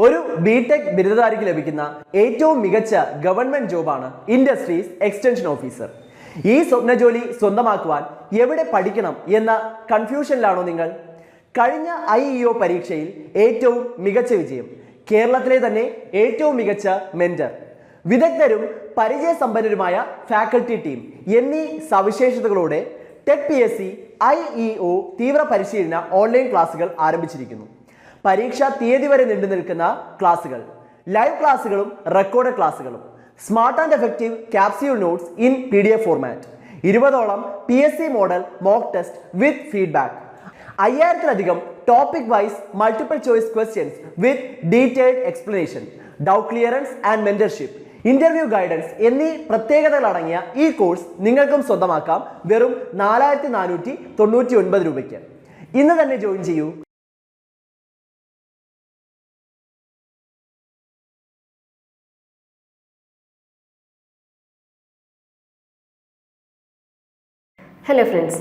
ഒരു ബിടെക് ബിരുദധാരിക്ക് ലഭിക്കുന്ന ഏറ്റവും മികച്ച ഗവൺമെന്റ് ജോബാണ് ഇൻഡസ്ട്രീസ് എക്സ്റ്റൻഷൻ ഓഫീസർ. ഈ സ്വപ്ന ജോലി സ്വന്തമാക്കുവാൻ എവിടെ പഠിക്കണം എന്ന കൺഫ്യൂഷനിലാണോ നിങ്ങൾ? കഴിഞ്ഞ IEO പരീക്ഷയിൽ ഏറ്റവും മികച്ച വിജയം, കേരളത്തിലെ തന്നെ ഏറ്റവും മികച്ച മെന്റർ, വിദഗ്ധരും പരിചയസമ്പന്നരുമായ ഫാക്കൽറ്റി ടീം എന്നീ സവിശേഷതകളോടെ ടെക് PSC IEO തീവ്ര പരിശീലന ഓൺലൈൻ ക്ലാസുകൾ ആരംഭിച്ചിരിക്കുന്നു. പരീക്ഷാ തീയതി വരെ നീണ്ടു നിൽക്കുന്ന ക്ലാസുകൾ, ലൈവ് ക്ലാസുകളും റെക്കോർഡ് ക്ലാസുകളും, smart and effective capsule notes in PDF format, 20ഓളം PSC model mock test with feedback, 5000-ലധികം topic wise multiple choice questions with detailed explanation, doubt clearance and mentorship, interview guidance എന്നീ പ്രത്യേകതകൾ അടങ്ങിയ ഈ കോഴ്സ് നിങ്ങൾക്കും സ്വന്തമാക്കാം വെറും 4499 രൂപയ്ക്ക്. ഇന്ന് തന്നെ ജോയിൻ ചെയ്യൂ. ഹലോ ഫ്രണ്ട്സ്,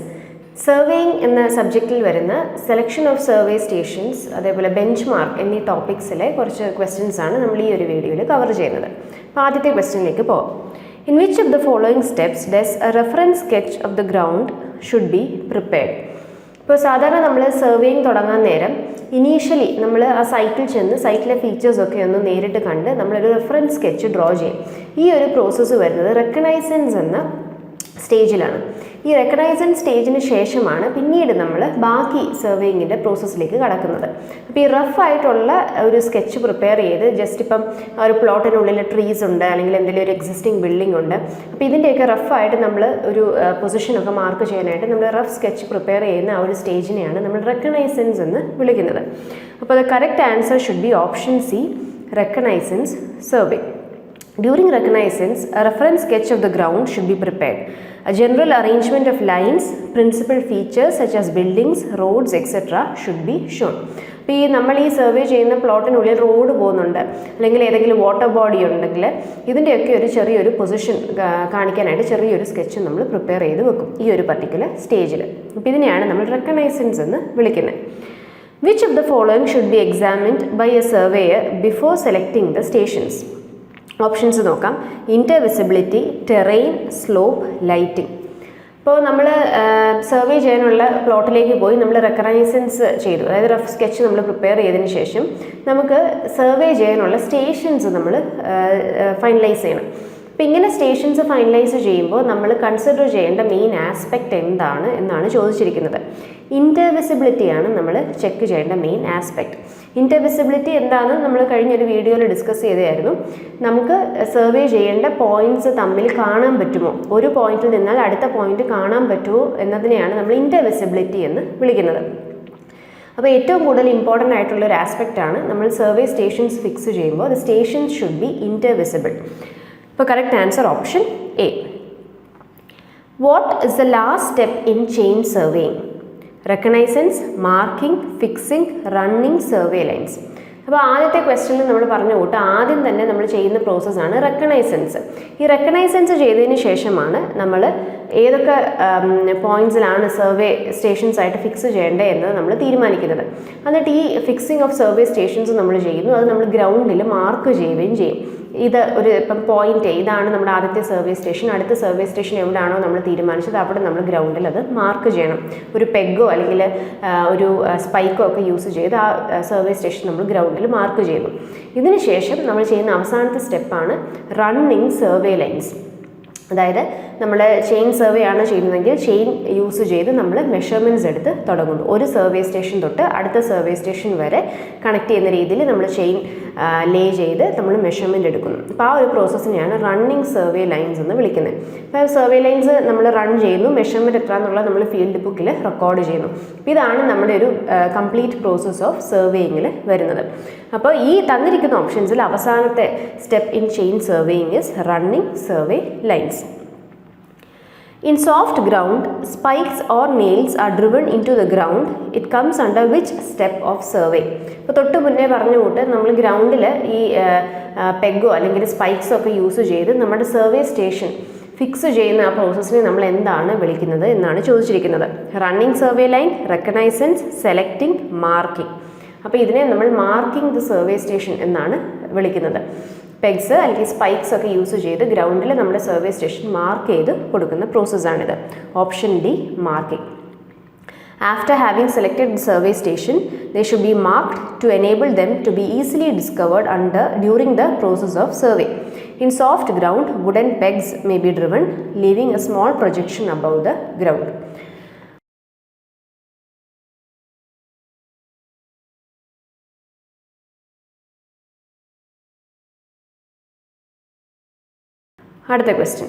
സർവേയിങ് എന്ന സബ്ജക്റ്റിൽ വരുന്ന സെലക്ഷൻ ഓഫ് സർവേ സ്റ്റേഷൻസ്, അതേപോലെ ബെഞ്ച് മാർക്ക് എന്നീ ടോപ്പിക്സിലെ കുറച്ച് ക്വസ്റ്റ്യൻസ് ആണ് നമ്മൾ ഈ ഒരു വീഡിയോയിൽ കവർ ചെയ്യുന്നത്. അപ്പോൾ ആദ്യത്തെ ക്വസ്റ്റ്യനിലേക്ക് പോകാം. In which of the following steps does A reference sketch of the ground should be prepared? ഇപ്പോൾ സാധാരണ നമ്മൾ സർവേയിങ് തുടങ്ങാൻ നേരം ഇനീഷ്യലി നമ്മൾ ആ സൈറ്റിൽ ചെന്ന് സൈറ്റിലെ ഫീച്ചേഴ്സൊക്കെ ഒന്ന് നേരിട്ട് കണ്ട് നമ്മളൊരു റെഫറൻസ് സ്കെച്ച് ഡ്രോ ചെയ്യും. ഈ ഒരു പ്രോസസ്സ് വരുന്നത് റെക്കഗ്നൈസൻസ് എന്ന സ്റ്റേജിലാണ്. ഈ റെക്കഗ്നൈസൻ സ്റ്റേജിന് ശേഷമാണ് പിന്നീട് നമ്മൾ ബാക്കി സർവേയിങ്ങിൻ്റെ പ്രോസസ്സിലേക്ക് കടക്കുന്നത്. അപ്പോൾ ഈ റഫായിട്ടുള്ള ഒരു സ്കെച്ച് പ്രിപ്പയർ ചെയ്ത് ജസ്റ്റ് ഇപ്പം ഒരു പ്ലോട്ടിനുള്ളിൽ ട്രീസ് ഉണ്ട്, അല്ലെങ്കിൽ എന്തെങ്കിലും ഒരു എക്സിസ്റ്റിംഗ് ബിൽഡിംഗ് ഉണ്ട്, അപ്പോൾ ഇതിൻ്റെയൊക്കെ റഫായിട്ട് നമ്മൾ ഒരു പൊസിഷനൊക്കെ മാർക്ക് ചെയ്യാനായിട്ട് നമ്മൾ റഫ് സ്കെച്ച് പ്രിപ്പയർ ചെയ്യുന്ന ആ ഒരു സ്റ്റേജിനെയാണ് നമ്മൾ റെക്കഗ്നൈസൻസ് എന്ന് വിളിക്കുന്നത്. അപ്പോൾ the correct answer should be option C, reconnaissance survey. During reconnaissance, a reference sketch of the ground should be prepared. A general arrangement of lines, principal features such as buildings, roads, etc. should be shown. അപ്പോൾ നമ്മൾ ഈ survey ചെയ്യുന്ന പ്ലോട്ടിനുള്ളിൽ road പോകുന്നുണ്ട്, അല്ലെങ്കിൽ ഏതെങ്കിലും water body ഉണ്ടെങ്കിൽ ഇതിൻ്റെയൊക്കെ ഒരു ചെറിയൊരു പൊസിഷൻ കാണിക്കാനായിട്ട് ചെറിയൊരു സ്കെച്ച് നമ്മൾ പ്രിപ്പയർ ചെയ്ത് വെക്കും ഈ ഒരു പർട്ടിക്കുലർ സ്റ്റേജിൽ. അപ്പോൾ ഇതിനെയാണ് നമ്മൾ റെക്കഗ്നൈസൻസ് എന്ന് വിളിക്കുന്നത്. Which of the following should be examined by a surveyor before selecting the stations? Options നോക്കാം. ഇൻ്റർവിസിബിലിറ്റി, ടെറൈൻ, സ്ലോപ്പ്, ലൈറ്റിംഗ്. ഇപ്പോൾ നമ്മൾ സർവേ ചെയ്യാനുള്ള പ്ലോട്ടിലേക്ക് പോയി നമ്മൾ റെക്കഗ്നൈസൻസ് ചെയ്തു, അതായത് റഫ് സ്കെച്ച് നമ്മൾ പ്രിപ്പയർ ചെയ്തതിന് ശേഷം നമുക്ക് സർവേ ചെയ്യാനുള്ള സ്റ്റേഷൻസ് നമ്മൾ ഫൈനലൈസ് ചെയ്യണം. അപ്പോൾ ഇങ്ങനെ സ്റ്റേഷൻസ് ഫൈനലൈസ് ചെയ്യുമ്പോൾ നമ്മൾ കൺസിഡർ ചെയ്യേണ്ട മെയിൻ ആസ്പെക്റ്റ് എന്താണ് എന്നാണ് ചോദിച്ചിരിക്കുന്നത്. ഇൻ്റർവിസിബിലിറ്റിയാണ് നമ്മൾ ചെക്ക് ചെയ്യേണ്ട മെയിൻ ആസ്പെക്റ്റ്. ഇൻ്റർവിസിബിലിറ്റി എന്താണെന്ന് നമ്മൾ കഴിഞ്ഞൊരു വീഡിയോയിൽ ഡിസ്കസ് ചെയ്തായിരുന്നു. നമുക്ക് സർവേ ചെയ്യേണ്ട പോയിന്റ്സ് തമ്മിൽ കാണാൻ പറ്റുമോ, ഒരു പോയിന്റിൽ നിന്നാൽ അടുത്ത പോയിന്റ് കാണാൻ പറ്റുമോ എന്നതിനെയാണ് നമ്മൾ ഇൻ്റർവിസിബിലിറ്റി എന്ന് വിളിക്കുന്നത്. അപ്പോൾ ഏറ്റവും കൂടുതൽ ഇമ്പോർട്ടൻ്റ് ആയിട്ടുള്ള ഒരു ആസ്പെക്റ്റ് ആണ് നമ്മൾ സർവേ സ്റ്റേഷൻസ് ഫിക്സ് ചെയ്യുമ്പോൾ ദ സ്റ്റേഷൻസ് ഷുഡ് ബി ഇൻ്റർവിസിബിൾ. ഇപ്പോൾ correct answer option A. What is the last step in chain surveying? Reconnaissance, marking, fixing, running survey lines. അപ്പോൾ ആദ്യത്തെ ക്വസ്റ്റ്യനിൽ നമ്മൾ പറഞ്ഞ കൂട്ട് ആദ്യം തന്നെ നമ്മൾ ചെയ്യുന്ന പ്രോസസ്സാണ് റെക്കഗ്നൈസൻസ്. ഈ റെക്കഗ്നൈസൻസ് ചെയ്തതിന് ശേഷമാണ് നമ്മൾ ഏതൊക്കെ പോയിന്റ്സിലാണ് സർവേ സ്റ്റേഷൻസ് ആയിട്ട് ഫിക്സ് ചെയ്യേണ്ടത് എന്നത് നമ്മൾ തീരുമാനിക്കുന്നത്. എന്നിട്ട് ഈ ഫിക്സിംഗ് ഓഫ് സർവേ സ്റ്റേഷൻസ് നമ്മൾ ചെയ്യുന്നു, അത് നമ്മൾ ഗ്രൗണ്ടിൽ മാർക്ക് ചെയ്യുകയും ചെയ്യും. ഇത് ഒരു ഇപ്പം പോയിന്റ് ഇതാണ് നമ്മുടെ ആദ്യത്തെ സർവേ സ്റ്റേഷൻ, അടുത്ത സർവേ സ്റ്റേഷൻ എവിടെയാണോ നമ്മൾ തീരുമാനിച്ചത് അവിടെ നമ്മൾ ഗ്രൗണ്ടിൽ അത് മാർക്ക് ചെയ്യണം. ഒരു പെഗോ അല്ലെങ്കിൽ ഒരു സ്പൈക്കോ ഒക്കെ യൂസ് ചെയ്ത് ആ സർവേ സ്റ്റേഷൻ നമ്മൾ ഗ്രൗണ്ടിൽ മാർക്ക് ചെയ്തു. ഇതിന് ശേഷം നമ്മൾ ചെയ്യുന്ന അവസാനത്തെ സ്റ്റെപ്പാണ് റണ്ണിങ് സർവേ ലൈൻസ്. അതായത് നമ്മൾ ചെയിൻ സർവേ ആണ് ചെയ്യുന്നതെങ്കിൽ ചെയിൻ യൂസ് ചെയ്ത് നമ്മൾ മെഷർമെൻറ്റ്സ് എടുത്ത് തുടങ്ങുന്നു. ഒരു സർവേ സ്റ്റേഷൻ തൊട്ട് അടുത്ത സർവേ സ്റ്റേഷൻ വരെ കണക്ട് ചെയ്യുന്ന രീതിയിൽ നമ്മൾ ചെയിൻ ലേ ചെയ്ത് നമ്മൾ മെഷർമെൻറ്റ് എടുക്കുന്നു. അപ്പോൾ ആ ഒരു പ്രോസസ്സിനെയാണ് റണ്ണിങ് സർവേ ലൈൻസ് എന്ന് വിളിക്കുന്നത്. അപ്പോൾ സർവേ ലൈൻസ് നമ്മൾ റൺ ചെയ്യുന്നു, മെഷർമെൻറ്റ് എത്ര എന്നുള്ളത് നമ്മൾ ഫീൽഡ് ബുക്കിൽ റെക്കോർഡ് ചെയ്യുന്നു. അപ്പോൾ ഇതാണ് നമ്മുടെ ഒരു കംപ്ലീറ്റ് പ്രോസസ്സ് ഓഫ് സർവേയിങ്ങിൽ വരുന്നത്. അപ്പോൾ ഈ തന്നിരിക്കുന്ന ഓപ്ഷൻസിൽ അവസാനത്തെ step in chain surveying is running survey lines. In soft ground, spikes or nails are driven into the ground. It comes under which step of survey? ഇപ്പോൾ തൊട്ട് മുന്നേ പറഞ്ഞ കൂട്ട് നമ്മൾ ഗ്രൗണ്ടിൽ ഈ പെഗോ അല്ലെങ്കിൽ സ്പൈക്സോ ഒക്കെ യൂസ് ചെയ്ത് നമ്മുടെ സർവേ സ്റ്റേഷൻ ഫിക്സ് ചെയ്യുന്ന ആ പ്രോസസ്സിനെ നമ്മൾ എന്താണ് വിളിക്കുന്നത് എന്നാണ് ചോദിച്ചിരിക്കുന്നത്. Running survey line, reconnaissance, selecting, marking. അപ്പോൾ ഇതിനെ നമ്മൾ മാർക്കിംഗ് ദ സർവേ സ്റ്റേഷൻ എന്നാണ് വിളിക്കുന്നത്. പെഗ്സ് അല്ലെങ്കിൽ സ്പൈക്സ് ഒക്കെ യൂസ് ചെയ്ത് ഗ്രൗണ്ടിൽ നമ്മുടെ സർവേ സ്റ്റേഷൻ മാർക്ക് ചെയ്ത് കൊടുക്കുന്ന പ്രോസസ്സാണിത്. Option D, marking. After having selected the survey station, they should be marked to enable them to be easily discovered during the process of survey. In soft ground, wooden pegs may be driven, leaving a small projection above the ground. അടുത്ത question.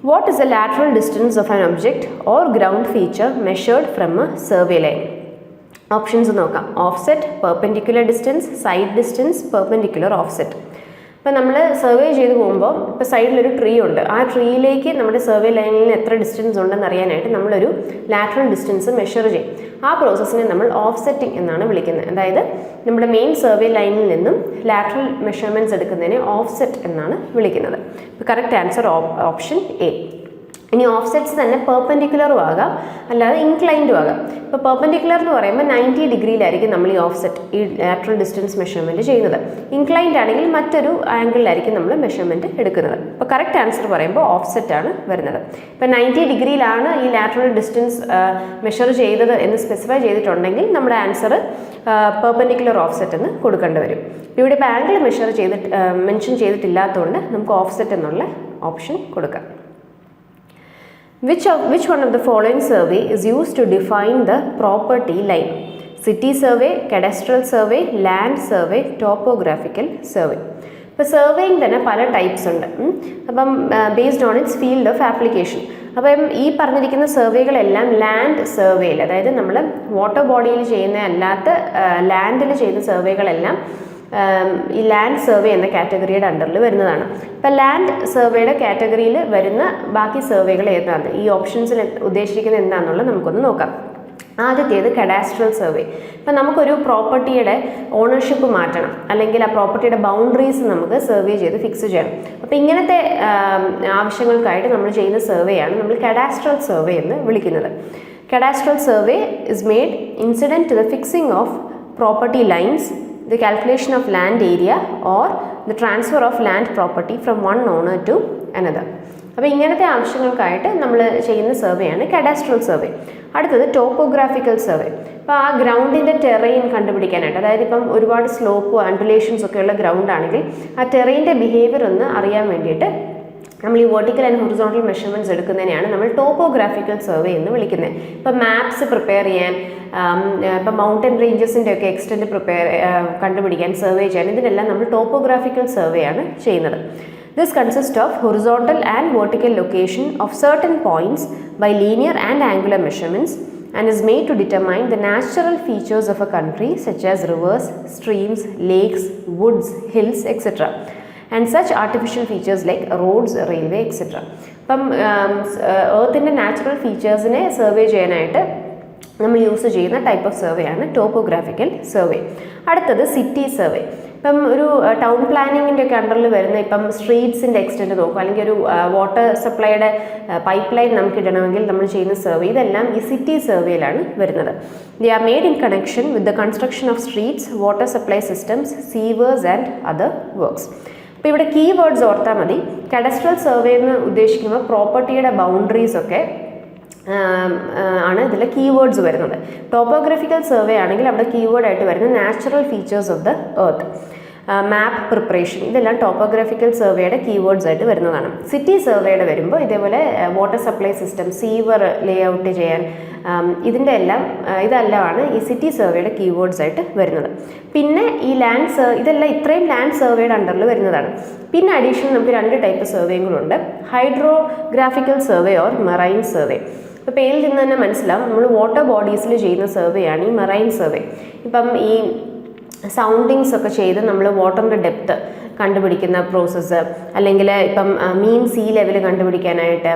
What is the lateral distance of an object or ground feature measured from a survey line? Options നോക്കാം. Offset, perpendicular distance, side distance, perpendicular offset. ഇപ്പം നമ്മൾ survey ചെയ്ത് പോകുമ്പോൾ ഇപ്പോൾ സൈഡിലൊരു tree ഉണ്ട്. ആ ട്രീയിലേക്ക് നമ്മുടെ സർവേ ലൈനിൽ എത്ര ഡിസ്റ്റൻസ് ഉണ്ടെന്ന് അറിയാനായിട്ട് നമ്മളൊരു ലാറ്ററൽ ഡിസ്റ്റൻസ് മെഷർ ചെയ്യും. ആ പ്രോസസ്സിനെ നമ്മൾ ഓഫ്സെറ്റിംഗ് എന്നാണ് വിളിക്കുന്നത്. അതായത് നമ്മുടെ മെയിൻ സർവേ ലൈനിൽ നിന്നും ലാറ്ററൽ മെഷർമെൻറ്റ്സ് എടുക്കുന്നതിനെ ഓഫ്സെറ്റ് എന്നാണ് വിളിക്കുന്നത്. ഇപ്പോൾ കറക്റ്റ് ആൻസർ ഓപ്ഷൻ എ. ഇനി ഓഫ്സെറ്റ്സ് തന്നെ പെർപെൻഡിക്കുലറും ആകാം, അല്ലാതെ ഇൻക്ലൈൻഡും ആകാം. ഇപ്പോൾ പെർപെൻഡിക്കുലർ എന്ന് പറയുമ്പോൾ 90 ഡിഗ്രിയിലായിരിക്കും നമ്മൾ ഈ ഓഫ്സെറ്റ്, ഈ ലാറ്ററൽ ഡിസ്റ്റൻസ് മെഷർമെൻറ്റ് ചെയ്യുന്നത്. ഇൻക്ലൈൻഡ് ആണെങ്കിൽ മറ്റൊരു ആംഗിളിലായിരിക്കും നമ്മൾ മെഷർമെൻറ്റ് എടുക്കുന്നത്. അപ്പോൾ കറക്റ്റ് ആൻസർ പറയുമ്പോൾ ഓഫ്സെറ്റ് ആണ് വരുന്നത്. ഇപ്പോൾ 90 ഡിഗ്രിയിലാണ് ഈ ലാറ്ററൽ ഡിസ്റ്റൻസ് മെഷർ ചെയ്തത് എന്ന് സ്പെസിഫൈ ചെയ്തിട്ടുണ്ടെങ്കിൽ നമ്മുടെ ആൻസർ പെർപെൻഡിക്കുലർ ഓഫ്സെറ്റ് എന്ന് കൊടുക്കേണ്ടി വരും. ഇവിടെ ഇപ്പോൾ ആംഗിൾ മെൻഷൻ ചെയ്തിട്ടില്ലാത്തതുകൊണ്ട് നമുക്ക് ഓഫ്സെറ്റ് എന്നുള്ള ഓപ്ഷൻ കൊടുക്കാം. Which one of the following survey is used to define the property line? City survey, cadastral survey, land survey, topographical survey. ഇപ്പോൾ സർവേയിങ് തന്നെ പല ടൈപ്സ് ഉണ്ട്. അപ്പം based on its field of application. അപ്പം ഈ പറഞ്ഞിരിക്കുന്ന സർവേകളെല്ലാം ലാൻഡ് സർവേയിൽ, അതായത് നമ്മൾ വാട്ടർ ബോഡിയിൽ ചെയ്യുന്ന അല്ലാത്ത ലാൻഡിൽ ചെയ്യുന്ന സർവേകളെല്ലാം ഈ ലാൻഡ് സർവേ എന്ന കാറ്റഗറിയുടെ അണ്ടറിൽ വരുന്നതാണ്. ഇപ്പം ലാൻഡ് സർവേയുടെ കാറ്റഗറിയിൽ വരുന്ന ബാക്കി സർവേകൾ ഏതാണ്, ഈ ഓപ്ഷൻസിൽ ഉദ്ദേശിക്കുന്നത് എന്താണെന്നുള്ളത് നമുക്കൊന്ന് നോക്കാം. ആദ്യത്തേത് കഡാസ്ട്രൽ സർവേ. ഇപ്പം നമുക്കൊരു പ്രോപ്പർട്ടിയുടെ ഓണർഷിപ്പ് മാറ്റണം, അല്ലെങ്കിൽ ആ പ്രോപ്പർട്ടിയുടെ ബൗണ്ടറീസ് നമുക്ക് സർവേ ചെയ്ത് ഫിക്സ് ചെയ്യണം. അപ്പോൾ ഇങ്ങനത്തെ ആവശ്യങ്ങൾക്കായിട്ട് നമ്മൾ ചെയ്യുന്ന സർവേയാണ് നമ്മൾ കഡാസ്ട്രൽ സർവേ എന്ന് വിളിക്കുന്നത്. Cadastral survey is made incident to the fixing of property lines, the calculation of land area or the transfer of land property from one owner to another. അപ്പോൾ ഇങ്ങനത്തെ ആവശ്യങ്ങൾക്കായിട്ട് നമ്മൾ ചെയ്യുന്ന സർവേയാണ് കഡാസ്ട്രൽ സർവേ. അടുത്തത് topographical survey. അപ്പോൾ ആ ഗ്രൗണ്ടിൻ്റെ terrain കണ്ടുപിടിക്കാനായിട്ട്, അതായത് ഇപ്പം ഒരുപാട് സ്ലോപ്പോ ആൻഡുലേഷൻസ് ഒക്കെയുള്ള ഗ്രൗണ്ട് ആണെങ്കിൽ ആ ടെറൈൻ്റെ ബിഹേവിയർ ഒന്ന് അറിയാൻ വേണ്ടിയിട്ട് നമ്മൾ ഈ വെർട്ടിക്കൽ ആൻഡ് ഹൊറിസോണ്ടൽ മെഷർമെൻറ്റ്സ് എടുക്കുന്നതിനെയാണ് നമ്മൾ ടോപ്പോഗ്രാഫിക്കൽ സർവേ എന്ന് വിളിക്കുന്നത്. ഇപ്പം മാപ്സ് പ്രിപ്പയർ ചെയ്യാൻ, ഇപ്പം മൗണ്ടൻ റേഞ്ചസിൻ്റെ ഒക്കെ എക്സ്റ്റെൻറ്റ് കണ്ടുപിടിക്കാൻ, സർവേ ചെയ്യാൻ, ഇതിനെല്ലാം നമ്മൾ ടോപ്പോഗ്രാഫിക്കൽ സർവേ ആണ് ചെയ്യുന്നത്. This consists of horizontal and vertical location of certain points by linear and angular measurements and is made to determine the natural features of a country such as rivers, streams, lakes, woods, hills, etc. and such artificial features like roads, railway, etc. അപ്പം എർത്തിൻ്റെ natural ഫീച്ചേഴ്സിനെ survey ചെയ്യാനായിട്ട് നമ്മൾ use ചെയ്യുന്ന type of survey ആണ് topographical survey. അടുത്തത് city survey. ഇപ്പം ഒരു town പ്ലാനിങ്ങിൻ്റെ ഒക്കെ അണ്ടറിൽ വരുന്ന ഇപ്പം സ്ട്രീറ്റ്സിൻ്റെ എക്സ്റ്റെൻറ്റ് നോക്കും, അല്ലെങ്കിൽ ഒരു വാട്ടർ സപ്ലൈയുടെ പൈപ്പ് ലൈൻ നമുക്ക് ഇടണമെങ്കിൽ നമ്മൾ ചെയ്യുന്ന സർവേ, ഇതെല്ലാം ഈ സിറ്റി സർവേയിലാണ് വരുന്നത്. They are made in connection with the construction of streets, water supply systems, സീവേഴ്സ് and other works. അപ്പോൾ ഇവിടെ കീ വേർഡ്സ് ഓർത്താൽ മതി. കഡസ്ട്രൽ സർവേ എന്ന് ഉദ്ദേശിക്കുമ്പോൾ പ്രോപ്പർട്ടിയുടെ ബൗണ്ടറീസ് ഒക്കെ ആണ് ഇതിൽ കീവേഡ്സ് വരുന്നത്. ടോപ്പോഗ്രാഫിക്കൽ സർവേ ആണെങ്കിൽ അവിടെ കീവേഡായിട്ട് വരുന്നത് natural features of the earth, map preparation, ഇതെല്ലാം ടോപ്പോഗ്രാഫിക്കൽ സർവേയുടെ കീവേഡ്സ് ആയിട്ട് വരുന്നതാണ്. സിറ്റി സർവേയുടെ വരുമ്പോൾ ഇതേപോലെ വാട്ടർ സപ്ലൈ സിസ്റ്റം, സീവർ ലേ ഔട്ട് ചെയ്യാൻ, ഇതിൻ്റെ ഇതെല്ലാമാണ് ഈ സിറ്റി സർവേയുടെ കീവേഡ്സ് ആയിട്ട് വരുന്നത്. പിന്നെ ഈ ഇതെല്ലാം ഇത്രയും ലാൻഡ് സർവേയുടെ അണ്ടറിൽ വരുന്നതാണ്. പിന്നെ അഡീഷണൽ നമുക്ക് 2 ടൈപ്പ് സർവേകളുണ്ട്. Hydrographical survey or marine survey. ഇപ്പോൾ പേരിൽ നിന്ന് തന്നെ മനസ്സിലാവും, നമ്മൾ വാട്ടർ ബോഡീസിൽ ചെയ്യുന്ന സർവേയാണ് ഈ മെറൈൻ സർവേ. ഇപ്പം ഈ സൗണ്ടിങ്സ് ഒക്കെ ചെയ്ത് നമ്മൾ വാട്ടറിൻ്റെ ഡെപ്ത് കണ്ടുപിടിക്കുന്ന പ്രോസസ്സ്, അല്ലെങ്കിൽ ഇപ്പം മീൻ സീ ലെവൽ കണ്ടുപിടിക്കാനായിട്ട്,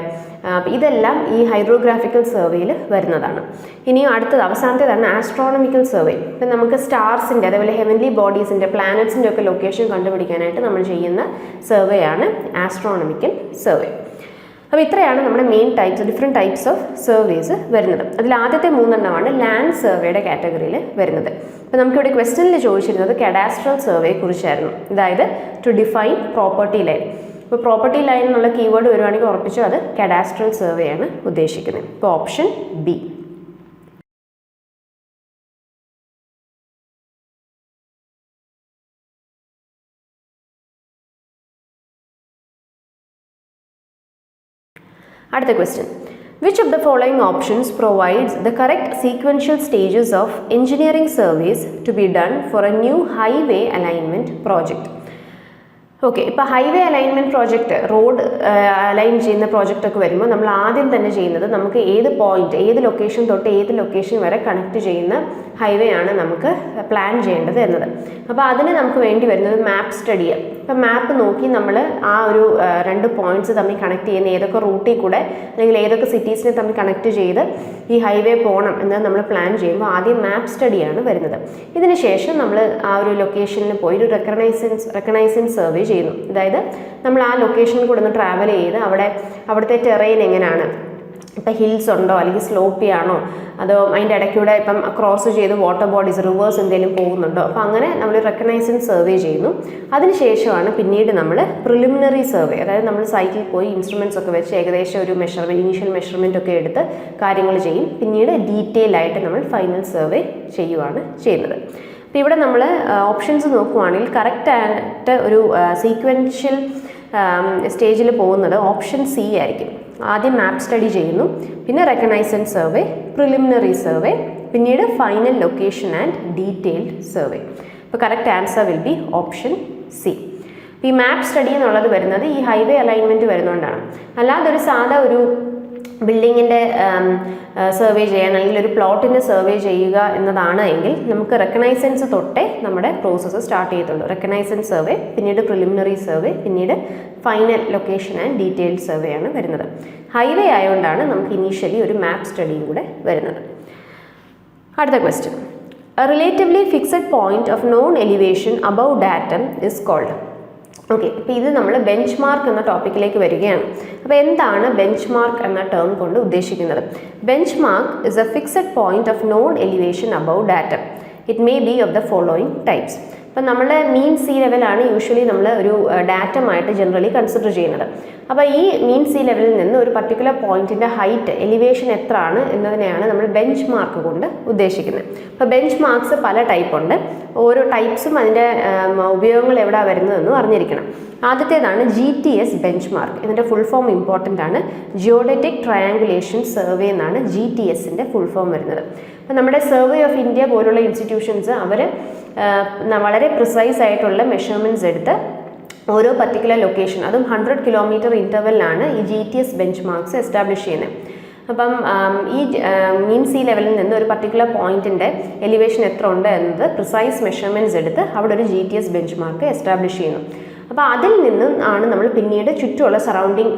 ഇതെല്ലാം ഈ ഹൈഡ്രോഗ്രാഫിക്കൽ സർവേയിൽ വരുന്നതാണ്. ഇനിയും അവസാനത്തേതാണ് ആസ്ട്രോണമിക്കൽ സർവേ. ഇപ്പം നമുക്ക് സ്റ്റാർസിൻ്റെ, അതേപോലെ ഹെവൻലി ബോഡീസിൻ്റെ, പ്ലാനറ്റ്സിൻ്റെ ഒക്കെ ലൊക്കേഷൻ കണ്ടുപിടിക്കാനായിട്ട് നമ്മൾ ചെയ്യുന്ന സർവേയാണ് ആസ്ട്രോണമിക്കൽ സർവേ. അപ്പോൾ ഇത്രയാണ് നമ്മുടെ main types, different types of surveys വരുന്നത്. അതിൽ ആദ്യത്തെ 3 ലാൻഡ് സർവേയുടെ കാറ്റഗറിയിൽ വരുന്നത്. അപ്പോൾ നമുക്കിവിടെ ക്വസ്റ്റ്യനിൽ ചോദിച്ചിരുന്നത് കഡാസ്ട്രൽ സർവേയെ കുറിച്ചായിരുന്നു, അതായത് ടു ഡിഫൈൻ പ്രോപ്പർട്ടി ലൈൻ. ഇപ്പോൾ പ്രോപ്പർട്ടി ലൈൻ എന്നുള്ള കീവേഡ് വരുവാണെങ്കിൽ ഉറപ്പിച്ചു അത് കഡാസ്ട്രൽ സർവേ ആണ് ഉദ്ദേശിക്കുന്നത്. ഇപ്പോൾ ഓപ്ഷൻ ബി. അടുത്ത question, which of the following options provides the correct sequential stages of engineering surveys to be done for a new highway alignment project? Okay, ഇപ്പോൾ highway alignment project, road align ചെയ്യുന്ന പ്രോജക്റ്റൊക്കെ വരുമ്പോൾ നമ്മൾ ആദ്യം തന്നെ ചെയ്യുന്നത് നമുക്ക് ഏത് പോയിന്റ്, ഏത് ലൊക്കേഷൻ തൊട്ട് ഏത് ലൊക്കേഷൻ വരെ കണക്ട് ചെയ്യുന്ന ഹൈവേ ആണ് നമുക്ക് പ്ലാൻ ചെയ്യേണ്ടത് എന്നത്. അപ്പോൾ അതിന് നമുക്ക് വേണ്ടി വരുന്നത് മാപ്പ് സ്റ്റഡിയാണ്. ഇപ്പം മാപ്പ് നോക്കി നമ്മൾ ആ ഒരു 2 പോയിന്റ്സ് തമ്മിൽ കണക്ട് ചെയ്യുന്ന ഏതൊക്കെ റൂട്ടിൽ കൂടെ അല്ലെങ്കിൽ ഏതൊക്കെ സിറ്റീസിനെ തമ്മിൽ കണക്ട് ചെയ്ത് ഈ ഹൈവേ പോകണം എന്ന് നമ്മൾ പ്ലാൻ ചെയ്യുമ്പോൾ ആദ്യം മാപ്പ് സ്റ്റഡിയാണ് വരുന്നത്. ഇതിന് ശേഷം നമ്മൾ ആ ഒരു ലൊക്കേഷനിൽ പോയി ഒരു റെക്കഗ്നൈസൻസ് സർവേ ചെയ്യുന്നു. അതായത് നമ്മൾ ആ ലൊക്കേഷനിൽ കൂടെ ഒന്ന് ട്രാവൽ ചെയ്ത് അവിടുത്തെ ടെറൈൻ എങ്ങനെയാണ്, ഇപ്പം ഹിൽസ് ഉണ്ടോ അല്ലെങ്കിൽ സ്ലോപ്പി ആണോ, അതോ അതിൻ്റെ ഇടയ്ക്കൂടെ ഇപ്പം ക്രോസ് ചെയ്ത് വാട്ടർ ബോഡീസ്, റിവേഴ്സ് എന്തെങ്കിലും പോകുന്നുണ്ടോ, അപ്പോൾ അങ്ങനെ നമ്മൾ റെക്കഗ്നൈസൻസ് സർവേ ചെയ്യുന്നു. അതിനുശേഷമാണ് പിന്നീട് നമ്മൾ പ്രിലിമിനറി സർവേ, അതായത് നമ്മൾ സൈറ്റിൽ പോയി ഇൻസ്ട്രുമെൻറ്റ്സ് ഒക്കെ വെച്ച് ഏകദേശം ഒരു ഇനീഷ്യൽ മെഷർമെൻ്റ് ഒക്കെ എടുത്ത് കാര്യങ്ങൾ ചെയ്യും. പിന്നീട് ഡീറ്റെയിൽ ആയിട്ട് നമ്മൾ ഫൈനൽ സർവേ ചെയ്യുവാണ് ചെയ്യുന്നത്. അപ്പോൾ ഇവിടെ നമ്മൾ ഓപ്ഷൻസ് നോക്കുവാണെങ്കിൽ കറക്റ്റായിട്ട് ഒരു സീക്വൻഷ്യൽ സ്റ്റേജിൽ പോകുന്നത് ഓപ്ഷൻ സി ആയിരിക്കും. ആദ്യം മാപ്പ് സ്റ്റഡി ചെയ്യുന്നു, പിന്നെ റെക്കഗ്നൈസൻസ് സർവേ, പ്രിലിമിനറി സർവേ, പിന്നീട് final location and detailed survey. അപ്പോൾ correct answer will be option C. ഈ മാപ്പ് സ്റ്റഡി എന്നുള്ളത് വരുന്നത് ഈ ഹൈവേ അലൈൻമെൻറ്റ് വരുന്നതുകൊണ്ടാണ്. അല്ലാതെ ഒരു സാധാ ഒരു ബിൽഡിങ്ങിൻ്റെ സർവേ ചെയ്യാൻ അല്ലെങ്കിൽ ഒരു പ്ലോട്ടിൻ്റെ സർവേ ചെയ്യുക എന്നതാണ് എങ്കിൽ നമുക്ക് റെക്കഗ്നൈസൻസ് തൊട്ടേ നമ്മുടെ പ്രോസസ്സ് സ്റ്റാർട്ട് ചെയ്യത്തുള്ളൂ. റെക്കഗ്നൈസൻസ് സർവേ, പിന്നീട് പ്രിലിമിനറി സർവേ, പിന്നീട് final location and detailed survey ആണ് വരുന്നത്. ഹൈവേ ആയതുകൊണ്ടാണ് നമുക്ക് ഇനീഷ്യലി ഒരു മാപ്പ് സ്റ്റഡിയും കൂടെ വരുന്നത്. അടുത്ത question, a relatively fixed point of known elevation above datum is called. Okay, അപ്പോൾ ഇത് നമ്മൾ ബെഞ്ച് മാർക്ക് എന്ന ടോപ്പിക്കിലേക്ക് വരികയാണ്. അപ്പോൾ എന്താണ് ബെഞ്ച് മാർക്ക് എന്ന ടേം കൊണ്ട് ഉദ്ദേശിക്കുന്നത്? Bench mark is A fixed point of known elevation above datum. It may be of the following types. അപ്പം നമ്മുടെ മീൻ സീ ലെവലാണ് യൂഷ്വലി നമ്മൾ ഒരു ഡാറ്റമായിട്ട് ജനറലി കൺസിഡർ ചെയ്യുന്നത്. അപ്പോൾ ഈ മീൻ സീ ലെവലിൽ നിന്ന് ഒരു പർട്ടിക്കുലർ പോയിന്റിൻ്റെ ഹൈറ്റ്, എലിവേഷൻ എത്ര ആണ് എന്നതിനെയാണ് നമ്മൾ ബെഞ്ച് മാർക്ക് കൊണ്ട് ഉദ്ദേശിക്കുന്നത്. അപ്പോൾ ബെഞ്ച് മാർക്സ് പല ടൈപ്പ് ഉണ്ട്. ഓരോ ടൈപ്സും അതിൻ്റെ ഉപയോഗങ്ങൾ എവിടെയാണ് വരുന്നതെന്നും അറിഞ്ഞിരിക്കണം. ആദ്യത്തേതാണ് GTS ബെഞ്ച് മാർക്ക്. ഇതിൻ്റെ ഫുൾ ഫോം ഇമ്പോർട്ടൻ്റ് ആണ്. ജിയോഡറ്റിക് ട്രയാങ്കുലേഷൻ സർവേ എന്നാണ് GTSൻ്റെ ഫുൾ ഫോം വരുന്നത്. അപ്പോൾ നമ്മുടെ സർവേ ഓഫ് ഇന്ത്യ പോലുള്ള ഇൻസ്റ്റിറ്റ്യൂഷൻസ് അവർ വളരെ പ്രിസൈസ് ആയിട്ടുള്ള മെഷർമെൻറ്റ്സ് എടുത്ത് ഓരോ പർട്ടിക്കുലർ ലൊക്കേഷൻ, അതും 100 കിലോമീറ്റർ ഇൻ്റർവെല്ലാണ് ഈ GTS ബെഞ്ച് മാർക്സ് എസ്റ്റാബ്ലിഷ് ചെയ്യുന്നത്. അപ്പം ഈ മീൻ സീ ലെവലിൽ നിന്ന് ഒരു പർട്ടിക്കുലർ പോയിന്റിൻ്റെ എലിവേഷൻ എത്ര ഉണ്ട് എന്നത് പ്രിസൈസ് മെഷർമെൻറ്റ്സ് എടുത്ത് അവിടെ ഒരു GTS ബെഞ്ച് മാർക്ക് എസ്റ്റാബ്ലിഷ് ചെയ്യുന്നു. അപ്പോൾ അതിൽ നിന്നും ആണ് നമ്മൾ പിന്നീട് ചുറ്റുമുള്ള സറൗണ്ടിങ്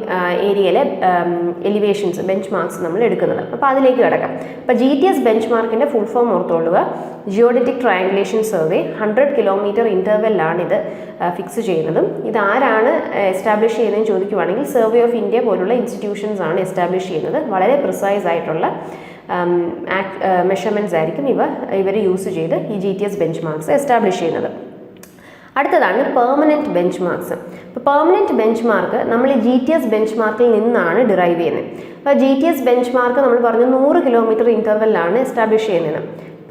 ഏരിയയിലെ എലിവേഷൻസ്, ബെഞ്ച് മാർക്സ് നമ്മൾ എടുക്കുന്നത്. അപ്പോൾ അതിലേക്ക് കിടക്കാം. അപ്പോൾ GTS ബെഞ്ച് മാർക്കിൻ്റെ ഫുൾ ഫോം ഓർത്തോളുക. ജിയോഡറ്റിക് ട്രയാങ്കുലേഷൻ സർവേ 100 കിലോമീറ്റർ ഇൻ്റർവെല്ലാണ് ഇത് ഫിക്സ് ചെയ്യുന്നതും. ഇത് ആരാണ് എസ്റ്റാബ്ലിഷ് ചെയ്യുന്നതെന്ന് ചോദിക്കുവാണെങ്കിൽ സർവേ ഓഫ് ഇന്ത്യ പോലുള്ള ഇൻസ്റ്റിറ്റ്യൂഷൻസ് ആണ് എസ്റ്റാബ്ലിഷ് ചെയ്യുന്നത്. വളരെ പ്രിസൈസ് ആയിട്ടുള്ള മെഷർമെൻറ്റ്സ് ആയിരിക്കും ഇവർ യൂസ് ചെയ്ത് ഈ GTS ബെഞ്ച് മാർക്സ് എസ്റ്റാബ്ലിഷ് ചെയ്യുന്നത്. അടുത്തതാണ് പെർമനൻറ്റ് ബെഞ്ച് മാർക്സ്. ഇപ്പോൾ പെർമനൻറ്റ് ബെഞ്ച് മാർക്ക് നമ്മൾ ഈ GTS ബെഞ്ച് മാർക്കിൽ നിന്നാണ് ഡിറൈവ് ചെയ്യുന്നത്. അപ്പോൾ GTS ബെഞ്ച് മാർക്ക് നമ്മൾ പറഞ്ഞു 100 കിലോമീറ്റർ ഇൻ്റർവെല്ലാണ് എസ്റ്റാബ്ലിഷ് ചെയ്യുന്നത്.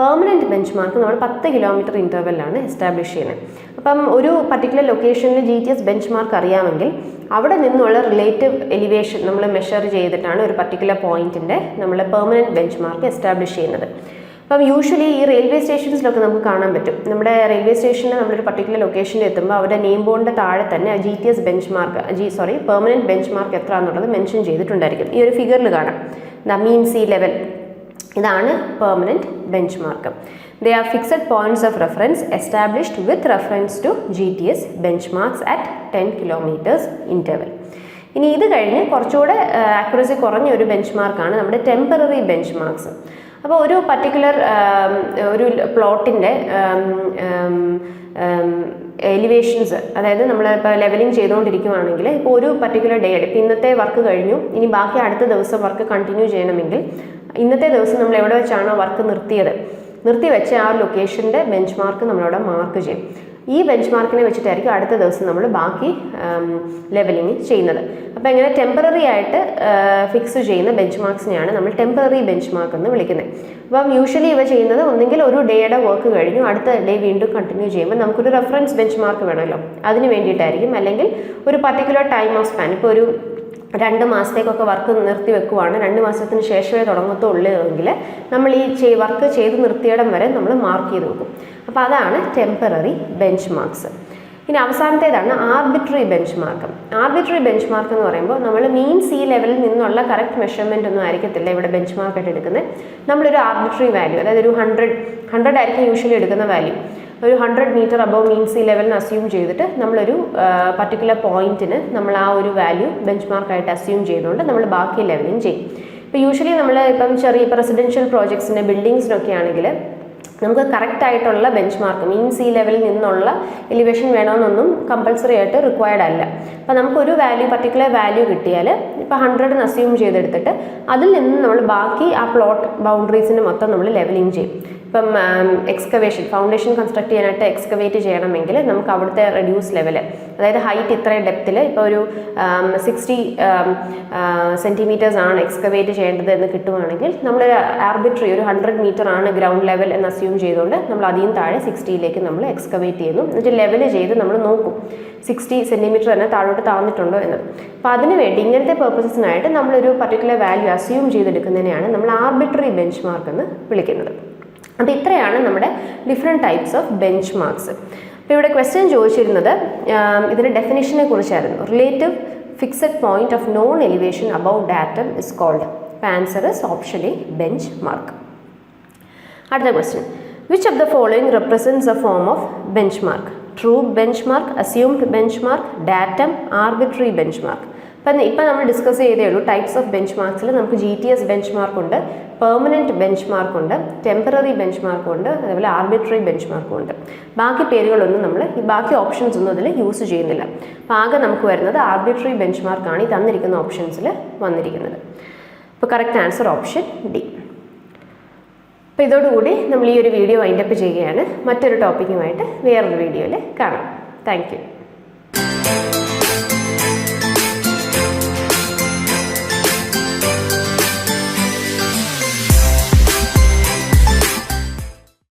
പെർമനൻറ്റ് ബെഞ്ച് മാർക്ക് നമ്മൾ 10 കിലോമീറ്റർ ഇൻ്റർവെല്ലാണ് എസ്റ്റാബ്ലിഷ് ചെയ്യുന്നത്. അപ്പം ഒരു പർട്ടിക്കുലർ ലൊക്കേഷനിൽ GTS ബെഞ്ച് മാർക്ക് അറിയാമെങ്കിൽ അവിടെ നിന്നുള്ള റിലേറ്റീവ് എലിവേഷൻ നമ്മൾ മെഷർ ചെയ്തിട്ടാണ് ഒരു പർട്ടിക്കുലർ പോയിന്റിൻ്റെ നമ്മൾ പെർമനൻറ്റ് ബെഞ്ച് മാർക്ക് എസ്റ്റാബ്ലിഷ് ചെയ്യുന്നത്. അപ്പം യൂഷ്വലി ഈ റെയിൽവേ സ്റ്റേഷൻസിലൊക്കെ നമുക്ക് കാണാൻ പറ്റും. നമ്മുടെ റെയിൽവേ സ്റ്റേഷനിൽ നമ്മളൊരു പർട്ടിക്കുലർ ലൊക്കേഷനിൽ എത്തുമ്പോൾ അവരുടെ നെയിം ബോർഡിൻ്റെ താഴെ തന്നെ GTS bench mark permanent bench mark എത്ര എന്നുള്ളത് മെൻഷൻ ചെയ്തിട്ടുണ്ടായിരിക്കും. ഈ ഒരു ഫിഗറിൽ കാണാം, ദ മീൻ സീ ലെവൽ. ഇതാണ് permanent bench mark. They are fixed points of reference established with reference to GTS bench marks at 10 kilometres interval. ഇനി ഇത് കഴിഞ്ഞ് കുറച്ചുകൂടെ ആക്യുറസി കുറഞ്ഞ ഒരു ബെഞ്ച് മാർക്കാണ് നമ്മുടെ ടെമ്പററി ബെഞ്ച് മാർക്സ്. അപ്പോൾ ഒരു പർട്ടിക്കുലർ ഒരു പ്ലോട്ടിൻ്റെ എലിവേഷൻസ്, അതായത് നമ്മൾ ഇപ്പോൾ ലെവലിംഗ് ചെയ്തുകൊണ്ടിരിക്കുകയാണെങ്കിൽ ഇപ്പോൾ ഒരു പർട്ടിക്കുലർ ഡേ ഇപ്പോൾ ഇന്നത്തെ വർക്ക് കഴിഞ്ഞു, ഇനി ബാക്കി അടുത്ത ദിവസം വർക്ക് കണ്ടിന്യൂ ചെയ്യണമെങ്കിൽ ഇന്നത്തെ ദിവസം നമ്മൾ എവിടെ വെച്ചാണോ വർക്ക് നിർത്തിവെച്ച ആ ലൊക്കേഷൻ്റെ ബെഞ്ച് മാർക്ക് നമ്മളവിടെ മാർക്ക് ചെയ്യും. ഈ ബെഞ്ച് മാർക്കിനെ വെച്ചിട്ടായിരിക്കും അടുത്ത ദിവസം നമ്മൾ ബാക്കി ലെവലിംഗ് ചെയ്യുന്നത്. അപ്പോൾ ഇങ്ങനെ ടെമ്പററി ആയിട്ട് ഫിക്സ് ചെയ്യുന്ന ബെഞ്ച് മാർക്സിനെയാണ് നമ്മൾ ടെമ്പററി ബെഞ്ച് മാർക്ക് എന്ന് വിളിക്കുന്നത്. അപ്പം യൂഷ്വലി ഇവ ചെയ്യുന്നത് ഒന്നെങ്കിൽ ഒരു ഡേയുടെ വർക്ക് കഴിഞ്ഞു അടുത്ത ഡേ വീണ്ടും കണ്ടിന്യൂ ചെയ്യുമ്പോൾ നമുക്കൊരു റെഫറൻസ് ബെഞ്ച് മാർക്ക് വേണമല്ലോ, അതിന് വേണ്ടിയിട്ടായിരിക്കും. അല്ലെങ്കിൽ ഒരു പർട്ടിക്കുലർ ടൈം ഓഫ് സ്പാൻ, ഇപ്പോൾ ഒരു 2 മാസത്തേക്കൊക്കെ വർക്ക് നിർത്തി വെക്കുവാണ്, 2 മാസത്തിന് ശേഷമേ തുടങ്ങത്തുള്ളൂ എങ്കിൽ നമ്മൾ ഈ വർക്ക് ചെയ്ത് നിർത്തിയിടം വരെ നമ്മൾ മാർക്ക് ചെയ്ത് വെക്കും. അപ്പോൾ അതാണ് ടെമ്പററി ബെഞ്ച് മാർക്സ്. ഇനി അവസാനത്തേതാണ് arbitrary bench mark. Arbitrary bench mark എന്ന് പറയുമ്പോൾ നമ്മൾ മീൻ സീ ലെവലിൽ നിന്നുള്ള കറക്റ്റ് മെഷർമെൻ്റ് ഒന്നും ആയിരിക്കത്തില്ല ഇവിടെ ബെഞ്ച് മാർക്കായിട്ട് എടുക്കുന്നത്. നമ്മളൊരു ആർബിട്രറി വാല്യൂ, അതായത് ഒരു 100 ആയിരിക്കും യൂഷ്വലി എടുക്കുന്ന വാല്യൂ, ഒരു 100 മീറ്റർ അബവ് മീൻ സീ ലെവലിന് അസ്യൂം ചെയ്തിട്ട് നമ്മളൊരു പർട്ടിക്കുലർ പോയിന്റിന് നമ്മൾ ആ ഒരു വാല്യൂ ബെഞ്ച് മാർക്കായിട്ട് അസ്യൂം ചെയ്തുകൊണ്ട് നമ്മൾ ബാക്കി ലെവലിംഗ് ചെയ്യും. ഇപ്പോൾ യൂഷ്വലി നമ്മൾ ഇപ്പോൾ റെസിഡൻഷ്യൽ പ്രോജക്ട്സിൻ്റെ ബിൽഡിങ്സിനൊക്കെ ആണെങ്കിൽ നമുക്ക് കറക്റ്റ് ആയിട്ടുള്ള ബെഞ്ച് മാർക്ക് മീൻ സീ ലെവലിൽ നിന്നുള്ള എലിവേഷൻ വേണമെന്നൊന്നും കമ്പൾസറി ആയിട്ട് റിക്വയർഡ് അല്ല. അപ്പോൾ നമുക്കൊരു പർട്ടിക്കുലർ വാല്യൂ കിട്ടിയാൽ ഇപ്പോൾ 100 അസ്യൂം ചെയ്തെടുത്തിട്ട് അതിൽ നിന്ന് നമ്മൾ ബാക്കി ആ പ്ലോട്ട് ബൗണ്ടറീസിന് മൊത്തം നമ്മൾ ലെവലിംഗ് ചെയ്യും. ഇപ്പം ഫൗണ്ടേഷൻ കൺസ്ട്രക്ട് ചെയ്യാനായിട്ട് എക്സ്കവേറ്റ് ചെയ്യണമെങ്കിൽ നമുക്ക് അവിടുത്തെ റെഡ്യൂസ് ലെവൽ, അതായത് ഹൈറ്റ് ഇത്രയും ഡെപ്തിൽ ഇപ്പോൾ ഒരു 60 സെൻറ്റിമീറ്റേഴ്സ് ആണ് എക്സ്കവേറ്റ് ചെയ്യേണ്ടത് എന്ന് കിട്ടുവാണെങ്കിൽ നമ്മളൊരു ആർബിട്രറി ഒരു 100 മീറ്റർ ആണ് ഗ്രൗണ്ട് ലെവൽ എന്ന് അസ്യൂം ചെയ്തുകൊണ്ട് നമ്മൾ അതിൽ താഴെ 60ലേക്ക് നമ്മൾ എക്സ്കവേറ്റ് ചെയ്യുന്നു. എന്നിട്ട് ലെവൽ ചെയ്ത് നമ്മൾ നോക്കും 60 സെൻറ്റിമീറ്റർ തന്നെ താഴോട്ട് താഴ്ന്നിട്ടുണ്ടോ എന്നത്. അപ്പോൾ അതിനുവേണ്ടി ഇങ്ങനത്തെ പേർപ്പസസിനായിട്ട് നമ്മളൊരു പർട്ടിക്കുലർ വാല്യൂ അസ്യൂം ചെയ്തെടുക്കുന്നതിനെയാണ് നമ്മൾ ആർബിട്രറി ബെഞ്ച് മാർക്ക് എന്ന് വിളിക്കുന്നത്. അപ്പോൾ ഇത്രയാണ് നമ്മുടെ different types of bench marks. അപ്പോൾ ഇവിടെ ക്വസ്റ്റ്യൻ ചോദിച്ചിരുന്നത് ഇതിൻ്റെ ഡെഫിനിഷനെ കുറിച്ചായിരുന്നു. Relative fixed point of known elevation above datum is called. അപ്പോൾ answer is option A bench mark. അടുത്ത question, which of the following represents a form of bench mark? True bench mark, assumed bench mark, datum, arbitrary bench mark. ഇപ്പം നമ്മൾ discuss ചെയ്തേ ഉള്ളൂ types of bench മാർക്സിൽ നമുക്ക് GTS bench മാർക്കുണ്ട്, permanent bench മാർക്കുണ്ട്, temporary bench മാർക്കുണ്ട്, അതേപോലെ ആർബിട്രറി ബെഞ്ച് മാർക്കുണ്ട്. ബാക്കി പേരുകളൊന്നും നമ്മൾ ഈ ബാക്കി ഓപ്ഷൻസ് ഒന്നും അതിൽ യൂസ് ചെയ്യുന്നില്ല. അപ്പോൾ ആകെ നമുക്ക് വരുന്നത് ആർബിട്രറി ബെഞ്ച് മാർക്കാണ് ഈ തന്നിരിക്കുന്ന ഓപ്ഷൻസിൽ വന്നിരിക്കുന്നത്. അപ്പോൾ കറക്റ്റ് ആൻസർ ഓപ്ഷൻ ഡി. അപ്പോൾ ഇതോടുകൂടി നമ്മൾ ഈ ഒരു വീഡിയോ വൈൻഡപ്പ് ചെയ്യുകയാണ്. മറ്റൊരു ടോപ്പിക്കുമായിട്ട് വേറൊരു വീഡിയോയിൽ കാണാം. Thank you.